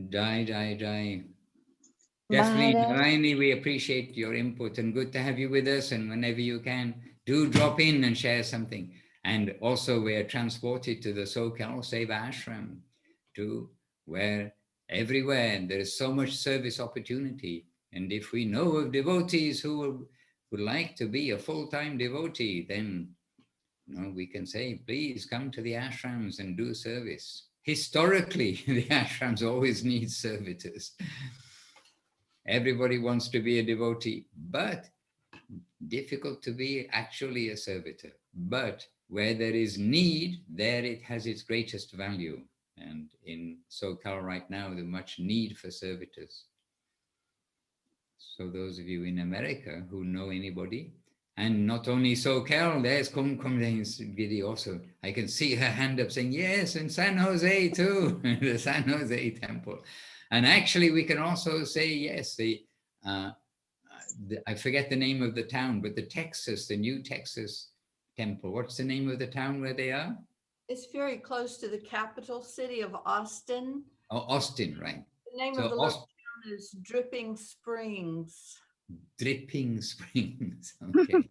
Jai, Jai, Jai. Definitely, Narayani, we appreciate your input, and good to have you with us. And whenever you can, do drop in and share something. And also we are transported to the SoCal Seva Ashram, to where everywhere there is so much service opportunity. And if we know of devotees who would like to be a full-time devotee, then we can say, please come to the ashrams and do service. Historically, the ashrams always need servitors. Everybody wants to be a devotee, but difficult to be actually a servitor. But where there is need, there it has its greatest value. And in SoCal right now, there's much need for servitors. So those of you in America who know anybody, and not only SoCal, there's Kumkum Giri also. I can see her hand up saying, yes, in San Jose too, the San Jose temple. And actually we can also say, yes, I forget the name of the town, but the new Texas temple. What's the name of the town where they are? It's very close to the capital city of Austin. Oh, Austin, right. The name So of the little town is Dripping Springs. Dripping Springs, okay.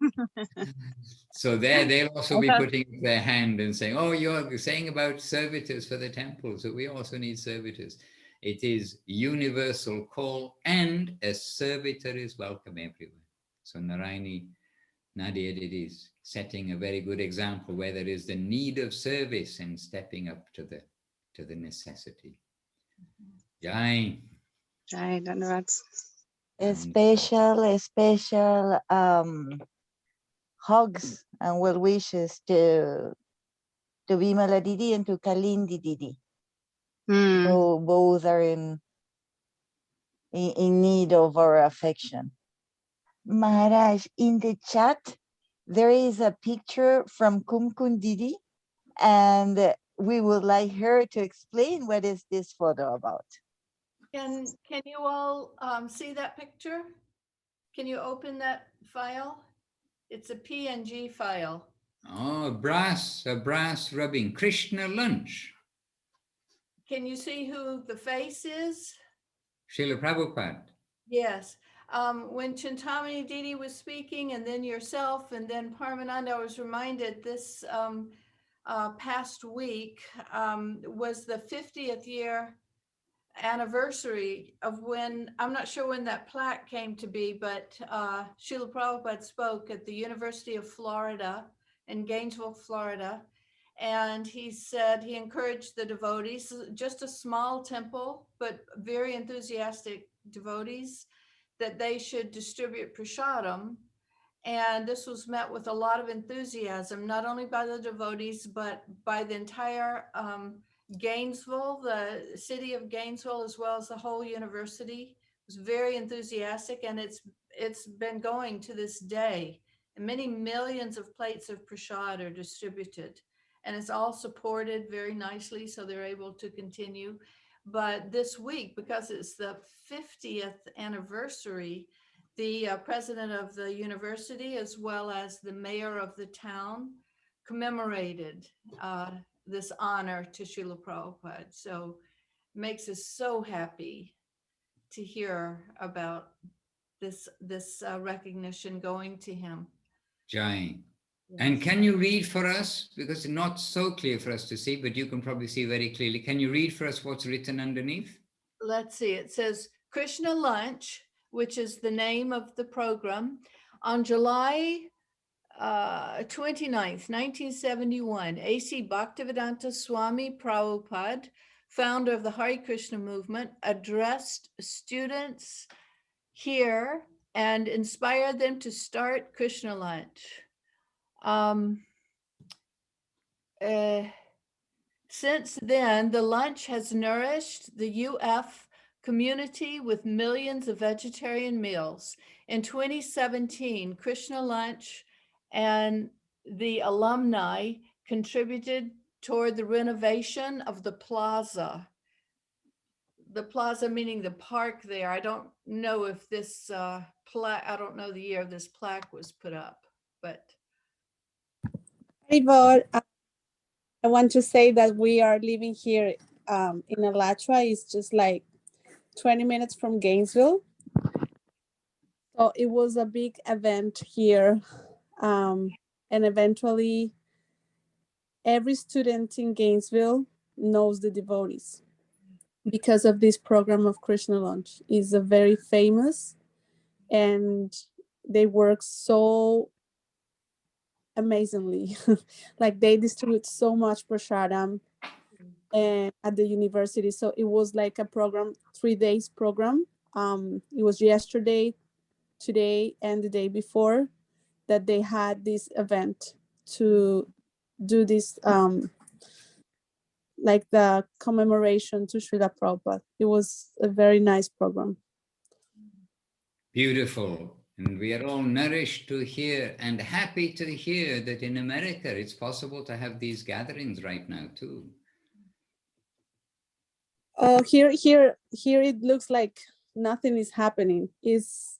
So there they'll also be putting their hand and saying, oh, you're saying about servitors for the temple, so we also need servitors. It is universal call, and a servitor is welcome everywhere. So Narayani Nadia is setting a very good example where there is the need of service and stepping up to the necessity. Jai. Jai, Dhanavad. Special hugs and well wishes to Vimala Didi and to Kalindi Didi. So both are in need of our affection. Maharaj, in the chat, there is a picture from Kumkum Didi, and we would like her to explain what is this photo about. Can you all see that picture? Can you open that file? It's a PNG file. Oh, a brass rubbing. Kṛṣṇa lunch. Can you see who the face is? Srila Prabhupada. Yes. When Chintamani Didi was speaking, and then yourself, and then Parmananda, I was reminded this past week was the 50th year anniversary of when, I'm not sure when that plaque came to be, but Srila Prabhupada spoke at the University of Florida in Gainesville, Florida. And he said he encouraged the devotees, just a small temple, but very enthusiastic devotees, that they should distribute prasadam. And this was met with a lot of enthusiasm, not only by the devotees, but by the entire Gainesville, the city of Gainesville, as well as the whole university. It was very enthusiastic, and it's been going to this day. And many millions of plates of prasad are distributed. And it's all supported very nicely, so they're able to continue. But this week, because it's the 50th anniversary, the president of the university, as well as the mayor of the town, commemorated this honor to Srila Prabhupada. So it makes us so happy to hear about this recognition going to him. Jai. And can you read for us, because it's not so clear for us to see, but you can probably see very clearly. Can you read for us what's written underneath? Let's see, it says Kṛṣṇa Lunch, which is the name of the program, on July 29th, 1971, A.C. Bhaktivedanta Swami Prabhupada, founder of the Hare Krishna movement, addressed students here and inspired them to start Kṛṣṇa Lunch. Since then, the lunch has nourished the UF community with millions of vegetarian meals. In 2017, Kṛṣṇa Lunch and the alumni contributed toward the renovation of the plaza. The plaza meaning the park there. I don't know if this plaque, I don't know the year this plaque was put up, but. Haribol, I want to say that we are living here in Alachua. It's just like 20 minutes from Gainesville. So it was a big event here. And eventually every student in Gainesville knows the devotees because of this program of Kṛṣṇa Launch. Is a very famous, and they work so amazingly. Like they distribute so much prasadam and at the university. So it was like a program, 3 days program. It was yesterday, today, and the day before that they had this event to do this, like the commemoration to Srila Prabhupada. It was a very nice program. Beautiful. And we are all nourished to hear and happy to hear that in America it's possible to have these gatherings right now too. Oh, here it looks like nothing is happening. It's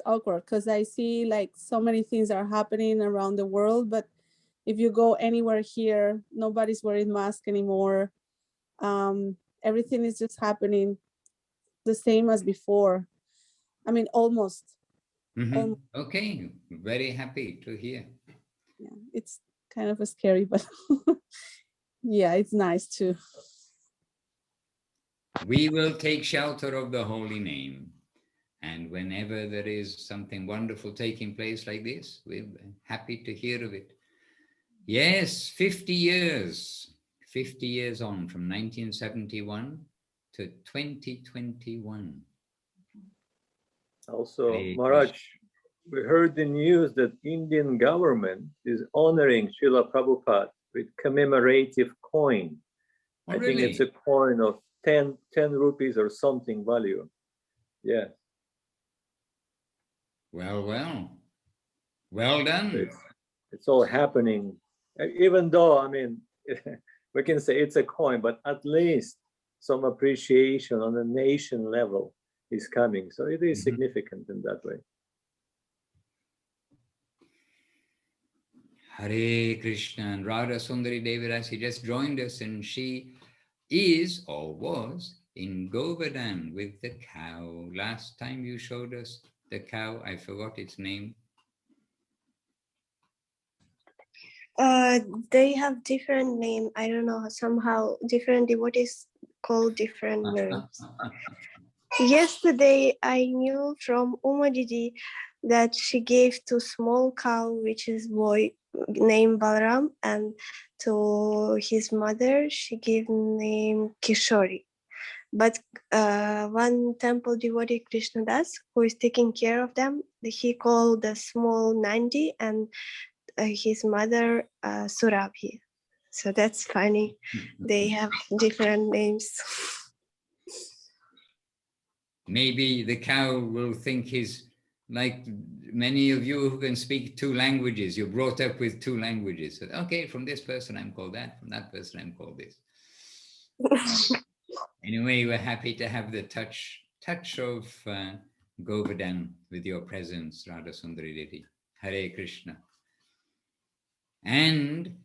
awkward because I see like so many things are happening around the world, but if you go anywhere here, nobody's wearing masks anymore. Everything is just happening the same as before. I mean, almost. Mm-hmm. Okay, very happy to hear. Yeah, it's kind of scary, but yeah, it's nice too. We will take shelter of the holy name. And whenever there is something wonderful taking place like this, we're happy to hear of it. Yes, 50 years on from 1971 to 2021. Also, Hare Maharaj, Krishna. we heard the news that Indian government is honoring Srila Prabhupada with commemorative coin. Oh, I think it's really? a coin of 10 rupees or something value. Yeah. Well done. It's all happening. Even though, I mean, we can say it's a coin, but at least some appreciation on a nation level is coming. So it is significant in that way. Hare Krishna. And Radha Sundari Devirasi just joined us, and she is or was in Govardhan with the cow. Last time you showed us the cow, I forgot its name. They have different name. I don't know, somehow different devotees call different names. Yesterday, I knew from Uma Didi that she gave to small cow, which is boy named Balaram, and to his mother, she gave name Kishori. But one temple devotee, Krishna Das, who is taking care of them, he called the small Nandi and his mother Surabhi. So that's funny. They have different names. Maybe the cow will think he's like many of you who can speak 2 languages. You're brought up with 2 languages. So, okay, from this person I'm called that, from that person I'm called this. Anyway, we're happy to have the touch of Govardhan with your presence, Radha Sundari Devi. Hare Krishna. And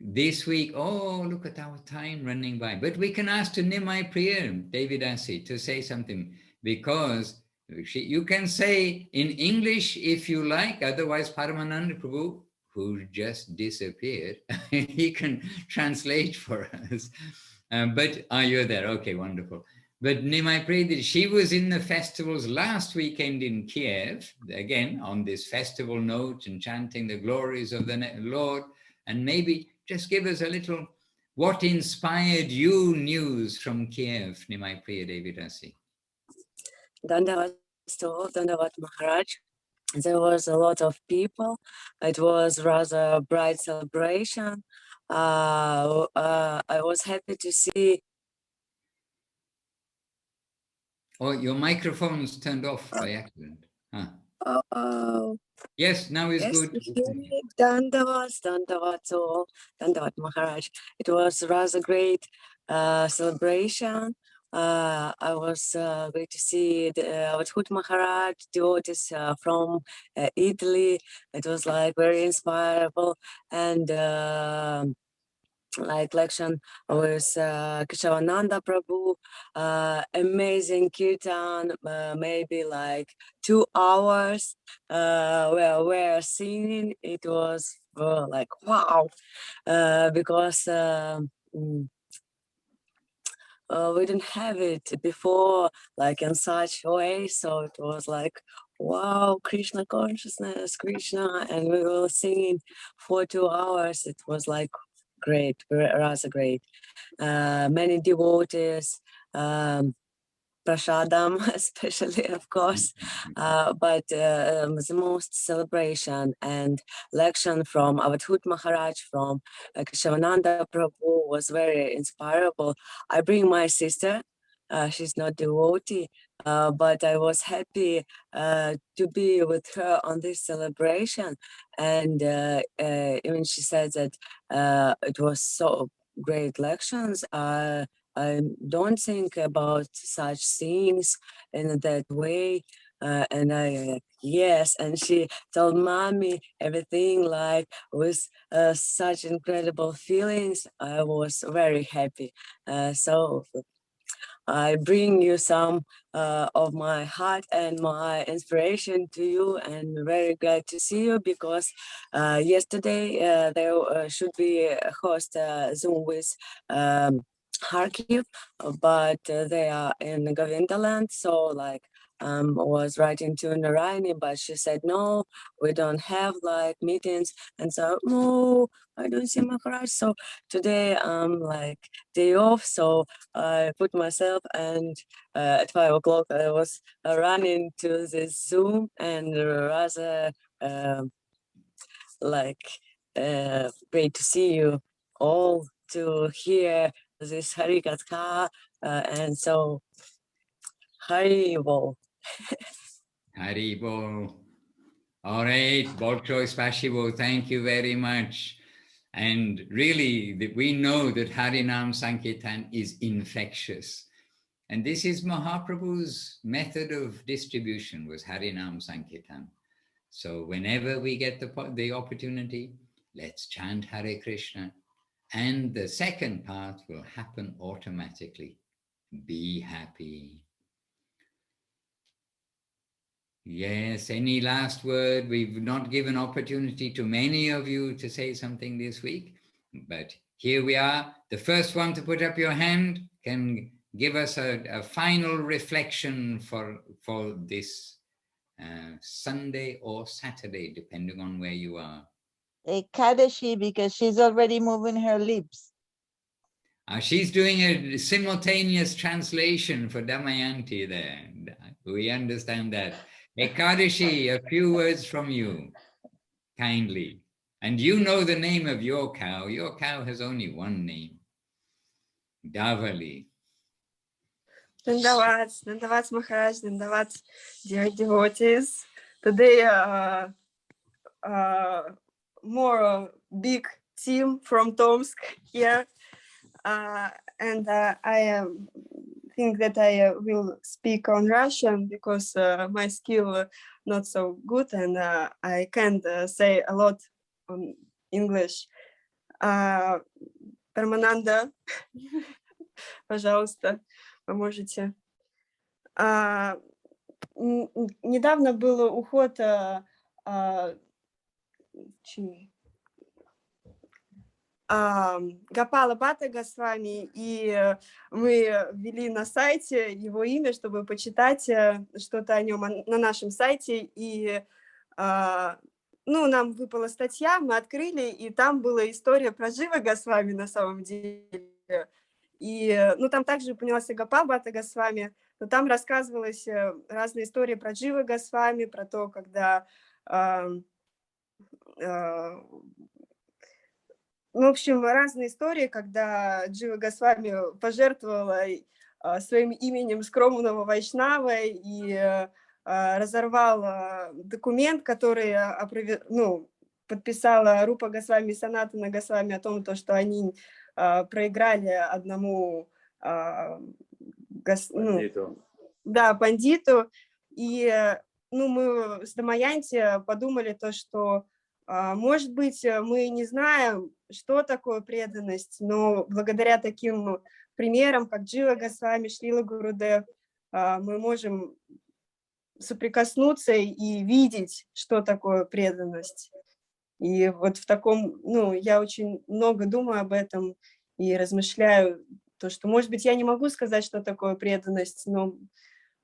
this week, oh, look at our time running by. But we can ask to Nimai Priya Devidasi to say something, because you can say in English if you like, otherwise Paramananda Prabhu, who just disappeared, he can translate for us. But you're there, okay, wonderful. But Nimai Priya, she was in the festivals last weekend in Kiev, again, on this festival note and chanting the glories of the Lord. And maybe just give us a little, what inspired you news from Kiev, Nimai Priya Devidasi? Dandavat Maharaj. There was a lot of people. It was rather bright celebration. I was happy to see. Oh, your microphone's turned off by accident. Huh. Yes, now it's good. Dandavat Maharaj. It was rather great celebration. I was great to see the Avadhut Maharaj, devotees from Italy. It was like very inspirable, and like lection with Keshavananda Prabhu, amazing kirtan, maybe like 2 hours, where we're singing. It was like wow, because we didn't have it before, like in such a way. So it was like, wow, Krishna consciousness, Krishna, and we were singing for 2 hours. It was like great, rather great. Many devotees, Prashadam especially, of course, but the most celebration and lection from Avadhut Maharaj, from Keshavananda Prabhu was very inspirable. I bring my sister. She's not devotee, but I was happy to be with her on this celebration. And even she said that it was so great lections. I don't think about such things in that way. And I, yes, and she told mommy everything like with such incredible feelings. I was very happy. So I bring you some of my heart and my inspiration to you, and very glad to see you, because yesterday there should be a host Zoom with Kharkiv, but they are in Govindaland, so like was writing to Narayani, but she said no, we don't have like meetings, and so no, I don't see Maharaj. So today I'm like day off, so I put myself, and at 5 o'clock I was running to this Zoom, and rather like great to see you all, to hear this Harikatha, and so Haribol. Haribol. All right, Bolshoi Spasibo, thank you very much. And really, we know that Harinam Sankirtan is infectious. And this is Mahaprabhu's method of distribution, was Harinam Sankirtan. So whenever we get the opportunity, let's chant Hare Krishna. And the second part will happen automatically. Be happy. Yes, any last word? We've not given opportunity to many of you to say something this week, but here we are. The first one to put up your hand can give us a final reflection for this Sunday or Saturday, depending on where you are. Kadashi, because she's already moving her lips. She's doing a simultaneous translation for Damayanti there. We understand that. Ekadashi, a few words from you, kindly. And you know the name of your cow. Your cow has only one name. Davali. Dandavats Maharaj, Dandavats, dear devotees. Today, more big team from Tomsk here. And I think that I will speak on Russian, because my skill not so good, and I can't say a lot on English. Парамананда, пожалуйста, поможете. Недавно был уход Гопала Бхатта Госвами, и мы ввели на сайте его имя, чтобы почитать что-то о нем на нашем сайте, и нам выпала статья, мы открыли, и там была история про Джива Госвами на самом деле, и там также упоминался Гопал Бхатта Госвами, но там рассказывалась разные истории про Джива Госвами, про то, когда в общем, разные истории, когда Джива Госвами пожертвовала своим именем скромного вайшнава и разорвал документ, который подписала Рупа Госвами и Санатана Госвами о том, что они проиграли одному пандиту. И мы с Дамаянти подумали что Может быть, мы не знаем, что такое преданность, но благодаря таким примерам, как Джива Госвами, Шрила Гурудев, мы можем соприкоснуться и видеть, что такое преданность. И вот в таком, я очень много думаю об этом и размышляю, то, что, может быть, я не могу сказать, что такое преданность, но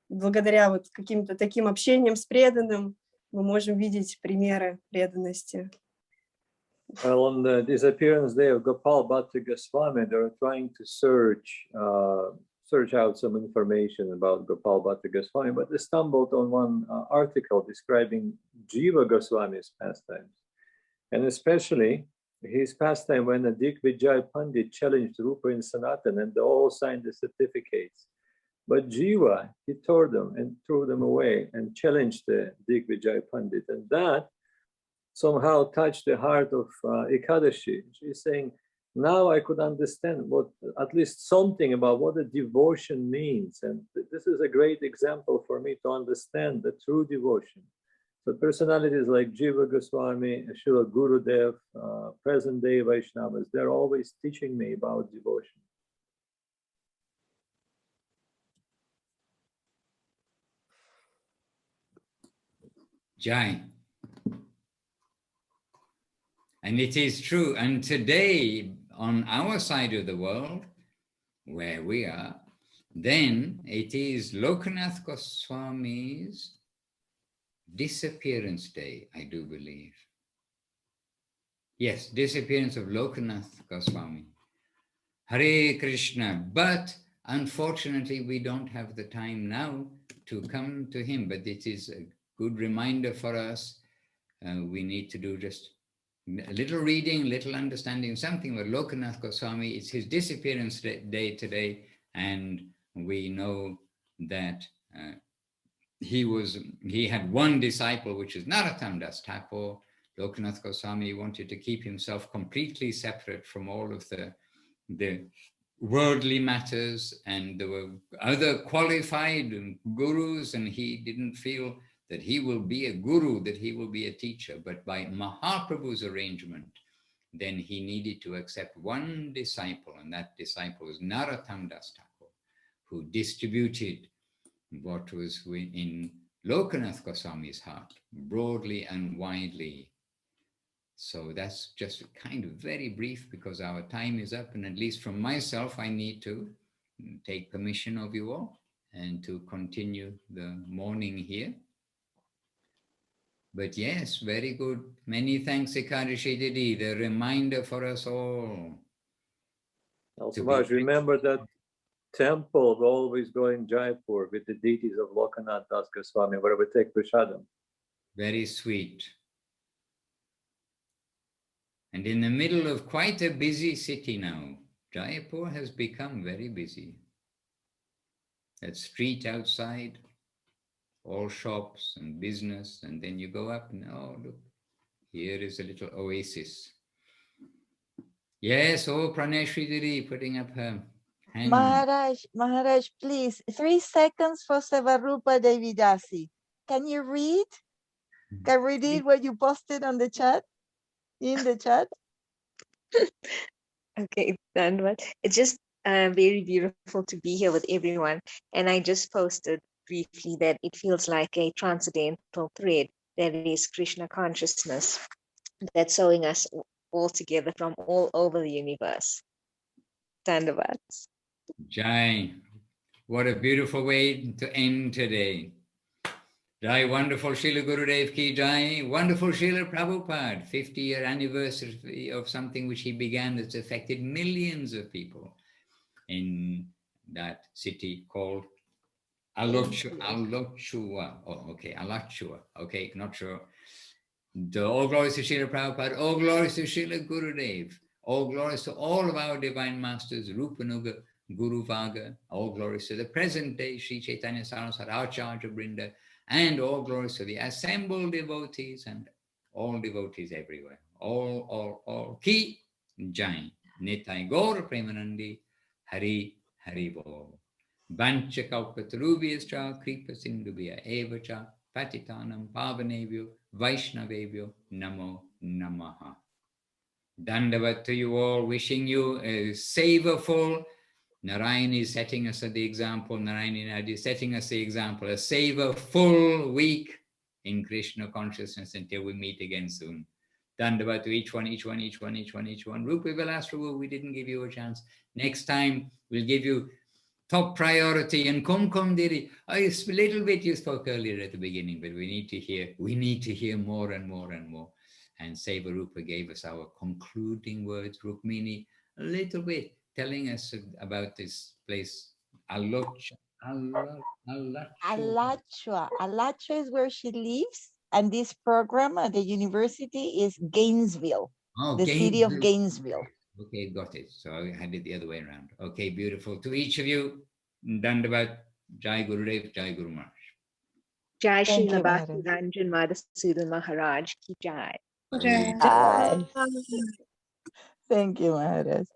благодаря вот каким-то таким общениям с преданным мы можем видеть примеры преданности. Well, on the disappearance day of Gopal Bhatta Goswami, they were trying to search out some information about Gopal Bhatta Goswami, but they stumbled on one article describing Jiva Goswami's pastimes, and especially his pastime when a Digvijay Pandit challenged Rupa and Sanatan, and they all signed the certificates. But Jiva, he tore them and threw them away and challenged the Digvijay Pandit, and that somehow touched the heart of Ekadashi. She's saying, now I could understand at least something about what a devotion means. And this is a great example for me to understand the true devotion. So personalities like Jiva Goswami, Srila Gurudev, present day Vaishnavas, they're always teaching me about devotion. Jai. And it is true. And today, on our side of the world, where we are, then it is Lokanath Goswami's disappearance day, I do believe. Yes, disappearance of Lokanath Goswami. Hare Krishna. But unfortunately, we don't have the time now to come to him. But it is a good reminder for us. We need to do just a little reading, little understanding, something with Lokanath Goswami. It's his disappearance day today, and we know that he had one disciple, which is Narottam Das Thakur. Lokanath Goswami wanted to keep himself completely separate from all of the worldly matters, and there were other qualified gurus, and he didn't feel that he will be a guru, that he will be a teacher. But by Mahaprabhu's arrangement, then he needed to accept one disciple, and that disciple was Narottam Das Thakur, who distributed what was in Lokanath Goswami's heart, broadly and widely. So that's just kind of very brief, because our time is up, and at least from myself, I need to take permission of you all and to continue the morning here. But yes, very good. Many thanks, Ekadashi Didi, the reminder for us all. Also, Maharaj, remember that temple will always go in Jaipur with the deities of Lokanath Das Goswami, where we take prasadam. Very sweet. And in the middle of quite a busy city now, Jaipur has become very busy. That street outside, all shops and business, and then you go up and, oh, look, here is a little oasis. Yes, oh, Praneshri Didi putting up her hand. Maharaj, please, 3 seconds for Sevarupa Devidasi. Can you read? Can we read what you posted on the chat? In the chat? Okay, Dhanwad. It's just very beautiful to be here with everyone. And I just posted briefly that it feels like a transcendental thread that is Krishna consciousness that's sewing us all together from all over the universe. Dhanwad. Jai, what a beautiful way to end today. Jai, wonderful Srila Gurudev ki Jai, wonderful Srila Prabhupada, 50-year anniversary of something which he began that's affected millions of people in that city called Alachua. Oh, okay, Alachua. Okay, not sure. All glories to Srila Prabhupada, all glories to Srila Gurudev, all glories to all of our divine masters, Rupanuga, Guru Vaga, all glories to the present day Sri Chaitanya Saraswati Acharya Brinda, and all glories to the assembled devotees and all devotees everywhere. All. Ki Jai. Nitai Gaur Premanandi. Hari Hari Bol. Vancha Kalpatarubhyascha Kripa Sindhubhya Evacha Patitanam Pavanebhyo Vaishnavebhyo Namo Namaha. Dandavat to you all, wishing you a savorful. Narayan is setting us the example. Narayan is setting us the example. A savorful week in Krishna consciousness until we meet again soon. Dandavat to each one. Rupa Vilas Prabhu, we didn't give you a chance. Next time we'll give you top priority. And Kum Diri, a little bit you spoke earlier at the beginning, but we need to hear more and more and more. And Seva Rupa gave us our concluding words. Rukmini, a little bit telling us about this place. Alachua. Alachua is where she lives, and this program at the university is Gainesville, the city of Gainesville. Okay, got it. So I had it the other way around. Okay, beautiful. To each of you, Dandavat, Jai Gurudev, Jai Guru Maharaj. Jai Shri Thank you, Bhakti Maharaj. Ranjan Madhusudan Maharaj ki jai. Hi. Thank you, Maharaj.